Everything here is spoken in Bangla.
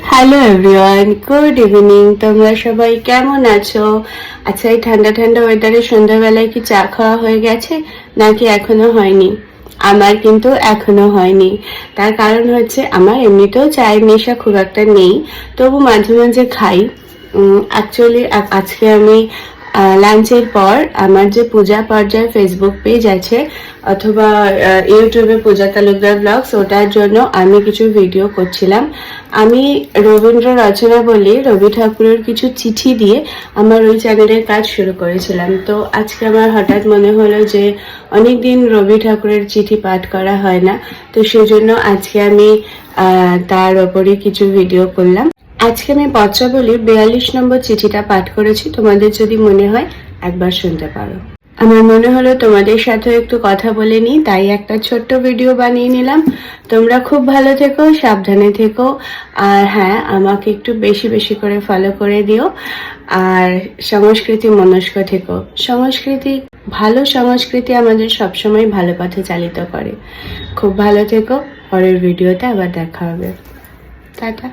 Hello everyone, good evening. তোমরা সবাই কেমন আছো? আচ্ছা, এই ঠান্ডা ঠান্ডা ওয়েদারে সন্ধ্যাবেলায় কি চা খাওয়া হয়ে গেছে নাকি এখনো হয়নি? আমার কিন্তু এখনো হয়নি। তার কারণ হচ্ছে আমার এমনিতেও চায়ের নেশা খুব একটা নেই, তবু মাঝে মাঝে খাই। অ্যাকচুয়ালি আজকে আমি লাঞ্চের পর আমার যে পূজা পর্যায়ে ফেসবুক পেজ আছে অথবা ইউটিউবে পূজা তালুকদার ব্লগস, ওটার জন্য আমি কিছু ভিডিও করছিলাম। আমি রবীন্দ্র রচনা বলে রবি ঠাকুরের কিছু চিঠি দিয়ে আমার ওই চ্যানেলের কাজ শুরু করেছিলাম। তো আজকে আমার হঠাৎ মনে হলো যে অনেকদিন রবি ঠাকুরের চিঠি পাঠ করা হয় না, তো সেজন্য আজকে আমি তার ওপরে কিছু ভিডিও করলাম। আজকে আমি পত্রাবলীর 42 নম্বর চিঠিটা পাঠ করেছি। তোমাদের যদি মনে হয় একবার শুনতে পারো। আমার মনে হলো তোমাদের সাথে একটু কথা বলে নিই, তাই একটা ছোট্ট ভিডিও বানিয়ে নিলাম। তোমরা খুব ভালো থেকো, সাবধানে থেকো, আর হ্যাঁ, আমাকে একটু বেশি বেশি করে ফলো করে দিও। আর সংস্কৃতি মনস্ক থেকো। ভালো সংস্কৃতি আমাদের সবসময় ভালো পথে চালিত করে। খুব ভালো থেকো। পরের ভিডিওতে আবার দেখা হবে। টাটা।